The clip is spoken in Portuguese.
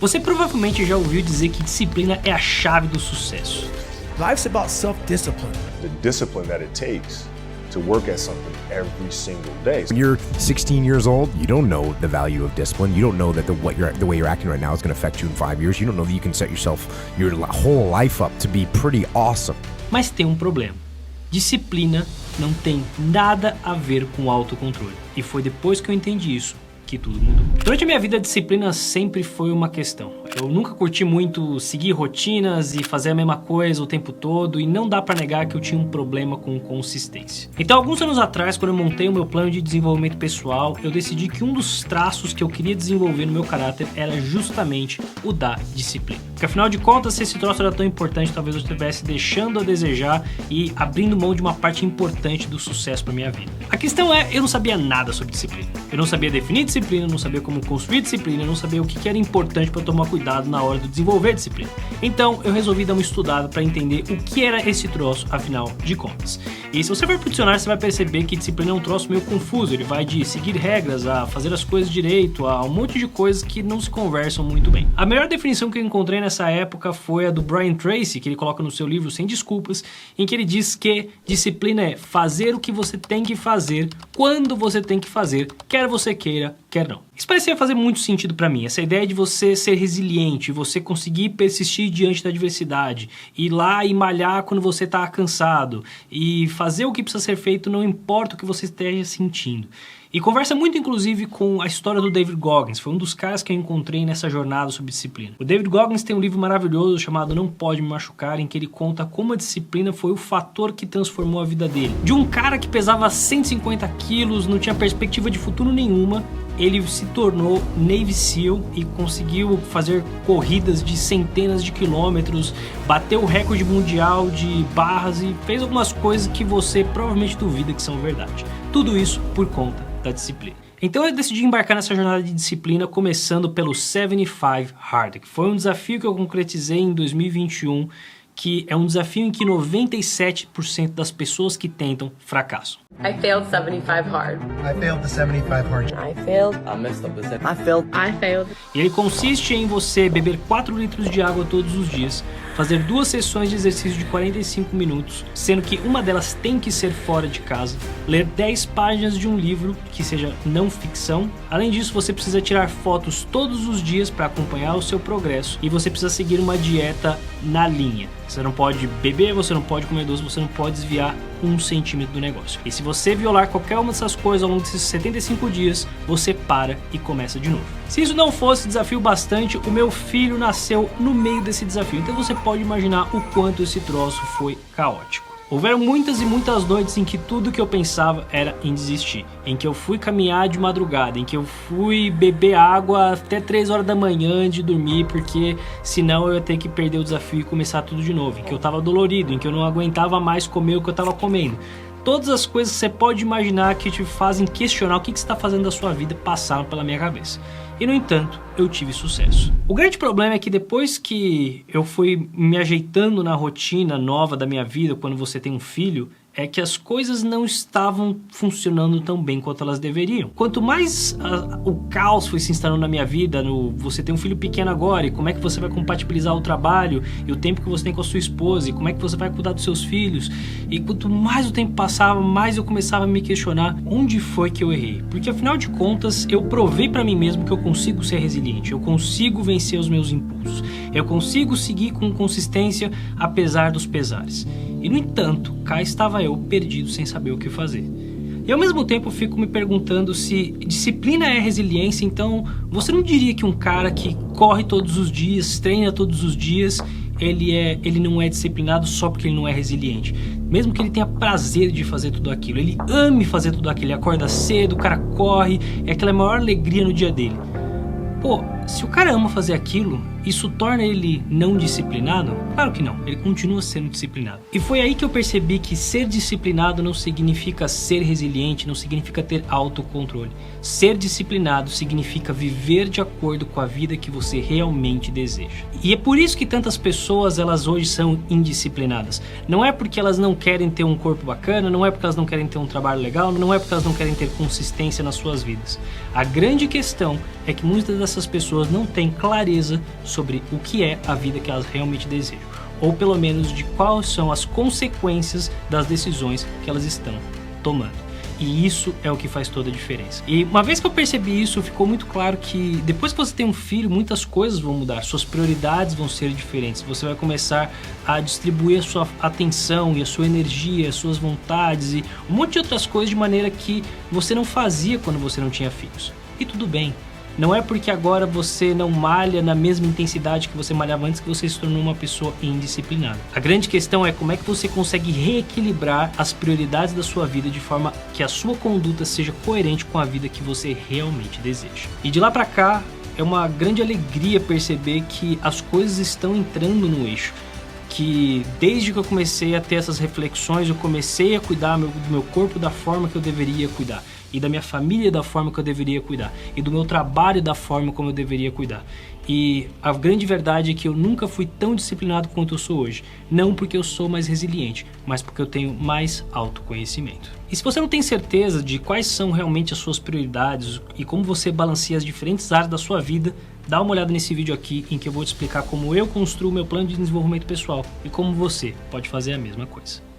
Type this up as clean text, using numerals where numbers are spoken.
Você provavelmente já ouviu dizer que disciplina é a chave do sucesso. Life's about self-discipline. The discipline that it takes to work at something every single day. When you're 16 years old, you don't know the value of discipline. You don't know that the way you're acting right now is going to affect you in 5 years. You don't know that you can set your whole life up to be pretty awesome. Mas tem um problema. Disciplina não tem nada a ver com autocontrole. E foi depois que eu entendi isso que tudo mudou. Durante a minha vida, a disciplina sempre foi uma questão. Eu nunca curti muito seguir rotinas e fazer a mesma coisa o tempo todo, e não dá pra negar que eu tinha um problema com consistência. Então, alguns anos atrás, quando eu montei o meu plano de desenvolvimento pessoal, eu decidi que um dos traços que eu queria desenvolver no meu caráter era justamente o da disciplina. Porque afinal de contas, se esse troço era tão importante, talvez eu estivesse deixando a desejar e abrindo mão de uma parte importante do sucesso pra minha vida. A questão é, eu não sabia nada sobre disciplina. Eu não sabia definir disciplina, não sabia como construir disciplina, não sabia o que era importante para tomar cuidado na hora de desenvolver disciplina. Então eu resolvi dar uma estudada para entender o que era esse troço, afinal de contas. E se você for pro dicionário, você vai perceber que disciplina é um troço meio confuso. Ele vai de seguir regras, a fazer as coisas direito, a um monte de coisas que não se conversam muito bem. A melhor definição que eu encontrei nessa época foi a do Brian Tracy, que ele coloca no seu livro Sem Desculpas, em que ele diz que disciplina é fazer o que você tem que fazer, quando você tem que fazer, quer você queira, quer não. Isso parecia fazer muito sentido pra mim, essa ideia de você ser resiliente, você conseguir persistir diante da adversidade, ir lá e malhar quando você tá cansado, e fazer o que precisa ser feito não importa o que você esteja sentindo. E conversa muito, inclusive, com a história do David Goggins. Foi um dos caras que eu encontrei nessa jornada sobre disciplina. O David Goggins tem um livro maravilhoso chamado Não Pode Me Machucar, em que ele conta como a disciplina foi o fator que transformou a vida dele. De um cara que pesava 150 quilos, não tinha perspectiva de futuro nenhuma, ele se tornou Navy SEAL e conseguiu fazer corridas de centenas de quilômetros, bateu o recorde mundial de barras e fez algumas coisas que você provavelmente duvida que são verdade. Tudo isso por conta da disciplina. Então eu decidi embarcar nessa jornada de disciplina começando pelo 75 Hard, que foi um desafio que eu concretizei em 2021, que é um desafio em que 97% das pessoas que tentam fracassam. I failed 75 hard. I failed the 75 hard. I failed. I messed up the second. I failed. I failed. E ele consiste em você beber 4 litros de água todos os dias, fazer 2 sessões de exercício de 45 minutos, sendo que uma delas tem que ser fora de casa, ler 10 páginas de um livro que seja não ficção. Além disso, você precisa tirar fotos todos os dias para acompanhar o seu progresso, e você precisa seguir uma dieta na linha. Você não pode beber, você não pode comer doce, você não pode desviar 1 centímetro do negócio. E se você violar qualquer uma dessas coisas ao longo desses 75 dias, você para e começa de novo. Se isso não fosse desafio bastante, o meu filho nasceu no meio desse desafio. Então você pode imaginar o quanto esse troço foi caótico. Houveram muitas e muitas noites em que tudo que eu pensava era em desistir, em que eu fui caminhar de madrugada, em que eu fui beber água até 3 horas da manhã de dormir, porque senão eu ia ter que perder o desafio e começar tudo de novo, em que eu tava dolorido, em que eu não aguentava mais comer o que eu tava comendo. Todas as coisas que você pode imaginar que te fazem questionar o que você está fazendo da sua vida passaram pela minha cabeça. E no entanto, eu tive sucesso. O grande problema é que depois que eu fui me ajeitando na rotina nova da minha vida, quando você tem um filho, é que as coisas não estavam funcionando tão bem quanto elas deveriam. Quanto mais o caos foi se instalando na minha vida, você tem um filho pequeno agora, e como é que você vai compatibilizar o trabalho e o tempo que você tem com a sua esposa, e como é que você vai cuidar dos seus filhos, e quanto mais o tempo passava, mais eu começava a me questionar onde foi que eu errei. Porque afinal de contas, eu provei pra mim mesmo que eu consigo ser resiliente, eu consigo vencer os meus impulsos, eu consigo seguir com consistência apesar dos pesares. E no entanto, cá estava eu perdido sem saber o que fazer. E ao mesmo tempo eu fico me perguntando se disciplina é resiliência. Então você não diria que um cara que corre todos os dias, treina todos os dias, ele não é disciplinado só porque ele não é resiliente? Mesmo que ele tenha prazer de fazer tudo aquilo, ele ame fazer tudo aquilo, ele acorda cedo, o cara corre, é aquela maior alegria no dia dele. Pô, se o cara ama fazer aquilo, isso torna ele não disciplinado? Claro que não, ele continua sendo disciplinado. E foi aí que eu percebi que ser disciplinado não significa ser resiliente, não significa ter autocontrole. Ser disciplinado significa viver de acordo com a vida que você realmente deseja. E é por isso que tantas pessoas, elas hoje são indisciplinadas. Não é porque elas não querem ter um corpo bacana, não é porque elas não querem ter um trabalho legal, não é porque elas não querem ter consistência nas suas vidas. A grande questão é que muitas dessas pessoas pessoas não têm clareza sobre o que é a vida que elas realmente desejam, ou pelo menos de quais são as consequências das decisões que elas estão tomando. E isso é o que faz toda a diferença. E uma vez que eu percebi isso, ficou muito claro que depois que você tem um filho, muitas coisas vão mudar, suas prioridades vão ser diferentes. Você vai começar a distribuir a sua atenção e a sua energia, as suas vontades e um monte de outras coisas de maneira que você não fazia quando você não tinha filhos. E tudo bem. Não é porque agora você não malha na mesma intensidade que você malhava antes que você se tornou uma pessoa indisciplinada. A grande questão é como é que você consegue reequilibrar as prioridades da sua vida de forma que a sua conduta seja coerente com a vida que você realmente deseja. E de lá pra cá, é uma grande alegria perceber que as coisas estão entrando no eixo. Que desde que eu comecei a ter essas reflexões, eu comecei a cuidar do meu corpo da forma que eu deveria cuidar. E da minha família da forma que eu deveria cuidar. E do meu trabalho da forma como eu deveria cuidar. E a grande verdade é que eu nunca fui tão disciplinado quanto eu sou hoje. Não porque eu sou mais resiliente, mas porque eu tenho mais autoconhecimento. E se você não tem certeza de quais são realmente as suas prioridades e como você balanceia as diferentes áreas da sua vida, dá uma olhada nesse vídeo aqui em que eu vou te explicar como eu construo meu plano de desenvolvimento pessoal e como você pode fazer a mesma coisa.